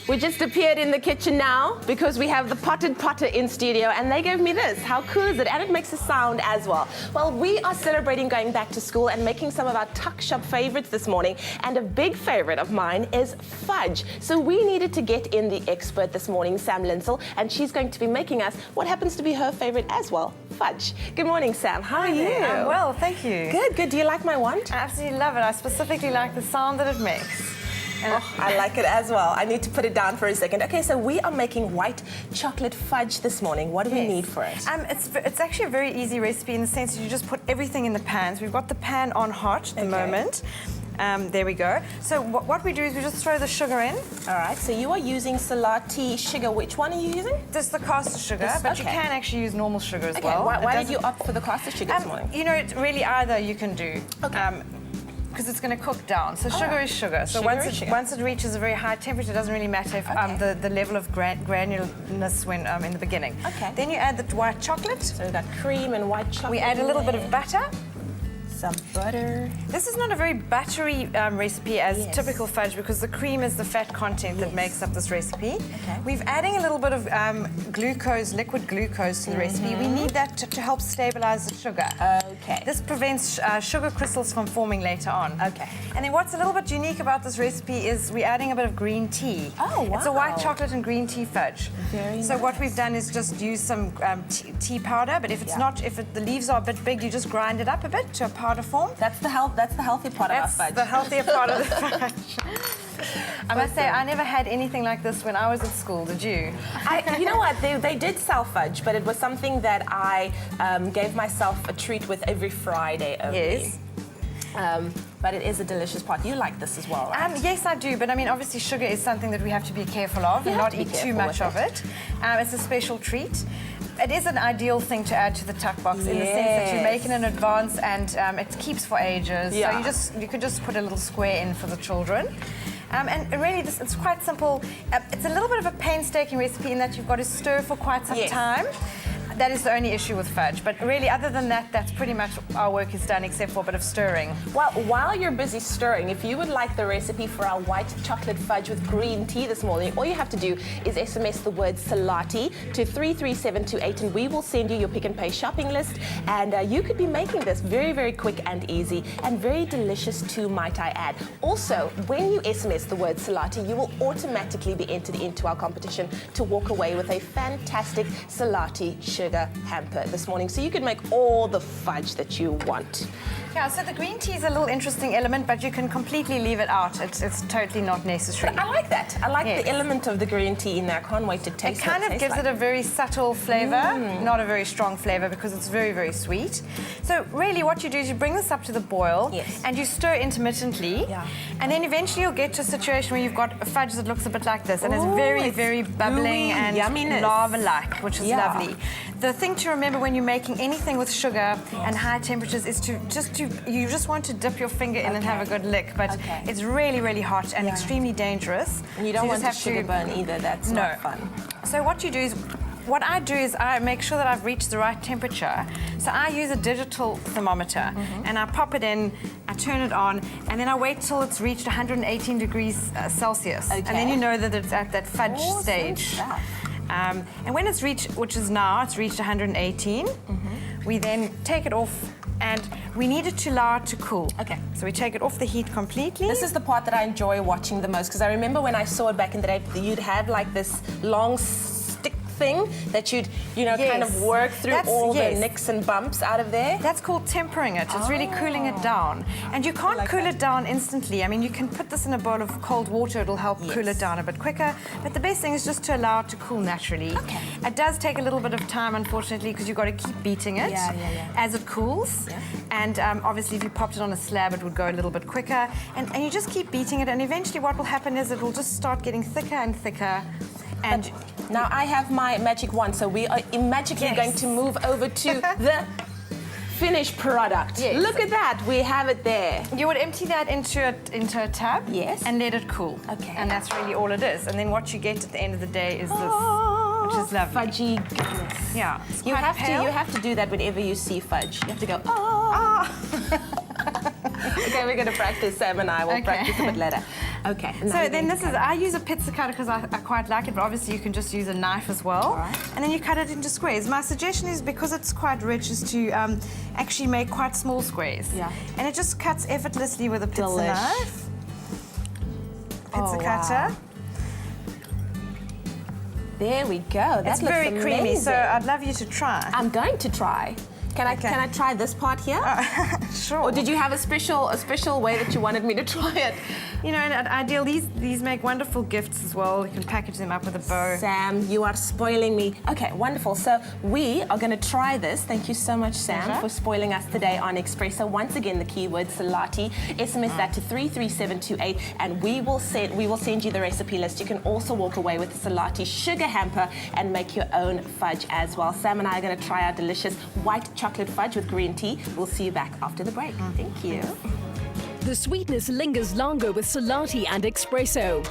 We just appeared in the kitchen now because we have the potted potter in studio and they gave me this. How cool is it? And it makes a sound as well. Well, we are celebrating going back to school and making some of our tuck shop favorites this morning. And a big favorite of mine is fudge. So we needed to get in the expert this morning, Sam Linsell, and she's going to be making us what happens to be her favorite as well, fudge. Good morning, Sam. How are you? I'm well, thank you. Good, good. Do you like my wand? I absolutely love it. I specifically like the sound that it makes. Oh, I like it as well. I need to put it down for a second. Okay, so we are making white chocolate fudge this morning. What do we need for it? It's actually a very easy recipe in the sense that you just put everything in the pans. We've got the pan on hot at the moment. There we go. So what we do is we just throw the sugar in. All right, so you are using Selati sugar. Which one are you using? This is the caster sugar, but you can actually use normal sugar as well. Why did you opt for the caster sugar this morning? You know, really either you can do. Okay. Because it's going to cook down. So sugar is sugar. So once it reaches a very high temperature, it doesn't really matter if the level of granularness when in the beginning. Okay. Then you add the white chocolate. So we've got cream and white chocolate. We add a little bit of butter. Some butter. This is not a very buttery recipe as typical fudge because the cream is the fat content that makes up this recipe. Okay. We're adding a little bit of glucose, liquid glucose to the recipe. We need that to help stabilize the sugar. Okay. This prevents sugar crystals from forming later on. Okay. And then what's a little bit unique about this recipe is we're adding a bit of green tea. Oh, wow. It's a white chocolate and green tea fudge. Very nice. So what we've done is just use some tea powder, but if it's not, if the leaves are a bit big, you just grind it up a bit to a powder form. That's the healthy part of our fudge. That's the healthier part of the fudge. I must say, I never had anything like this when I was at school. Did you? You know what? They did sell fudge, but it was something that I gave myself a treat with every Friday only. Yes. But it is a delicious part. You like this as well, right? Yes, I do. But I mean, obviously, sugar is something that we have to be careful of and not eat too much of it. It's a special treat. It is an ideal thing to add to the tuck box in the sense that you make it in advance and it keeps for ages. So you could just put a little square in for the children. And really, it's quite simple. It's a little bit of a painstaking recipe in that you've got to stir for quite some time. That is the only issue with fudge. But really, other than that, that's pretty much our work is done, except for a bit of stirring. Well, while you're busy stirring, if you would like the recipe for our white chocolate fudge with green tea this morning, all you have to do is SMS the word Selati to 33728, and we will send you your Pick and Pay shopping list. And you could be making this very, very quick and easy, and very delicious too, might I add. Also, when you SMS the word Selati, you will automatically be entered into our competition to walk away with a fantastic Selati sugar hamper this morning, so you can make all the fudge that you want. Yeah, so the green tea is a little interesting element, but you can completely leave it out. It's totally not necessary. But I like that. I like the element of the green tea in there. I can't wait to taste it. It kind of gives it a very subtle flavor, not a very strong flavor because it's very, very sweet. So really what you do is you bring this up to the boil and you stir intermittently. And then eventually you'll get to a situation where you've got a fudge that looks a bit like this and it's very, very bubbling and lava-like, which is lovely. The thing to remember when you're making anything with sugar and high temperatures is you just want to dip your finger in and have a good lick, but it's really, really hot and extremely dangerous. And you don't want to sugar burn either. That's not fun. So what I do is I make sure that I've reached the right temperature. So I use a digital thermometer and I pop it in, I turn it on, and then I wait till it's reached 118 degrees Celsius. And then you know that it's at that fudge stage. And when it's reached, which is now, it's reached 118, we then take it off and we need it to allow it to cool. Okay. So we take it off the heat completely. This is the part that I enjoy watching the most because I remember when I saw it back in the day, you'd have like this long stick thing that you'd, kind of work through all the nicks and bumps out of there. That's called tempering it. It's really cooling it down. And you can't cool it down instantly. I mean, you can put this in a bowl of cold water. It'll help cool it down a bit quicker. But the best thing is just to allow it to cool naturally. Okay. It does take a little bit of time, unfortunately, because you've got to keep beating it as it cools. And obviously, if you popped it on a slab, it would go a little bit quicker. And you just keep beating it. And eventually, what will happen is it will just start getting thicker and thicker. And now I have my magic wand, so we are magically going to move over to the finished product. Look at that, we have it there. You would empty that into a tub and let it cool. Okay. And that's really all it is. And then what you get at the end of the day is this, which is lovely. Fudgy goodness. Yeah. You have to do that whenever you see fudge. You have to go, oh. Okay, we're going to practice. Sam and I will practice a bit later. Okay. So then I use a pizza cutter because I quite like it, but obviously you can just use a knife as well. All right. And then you cut it into squares. My suggestion is, because it's quite rich, is to actually make quite small squares. Yeah. And it just cuts effortlessly with a pizza knife. Pizza cutter. There we go. That it's very creamy, so I'd love you to try. I'm going to try. Can I try this part here? Sure. Or did you have a special way that you wanted me to try it? You know, and ideal, these make wonderful gifts as well. You can package them up with a bow. Sam, you are spoiling me. Okay, wonderful. So we are going to try this. Thank you so much, Sam, for spoiling us today on Espresso. Once again, the keyword Selati. SMS that to 33728, and we will send you the recipe list. You can also walk away with the Selati sugar hamper and make your own fudge as well. Sam and I are going to try our delicious white chocolate fudge with green tea. We'll see you back after the break. Thank you. The sweetness lingers longer with Selati and Espresso.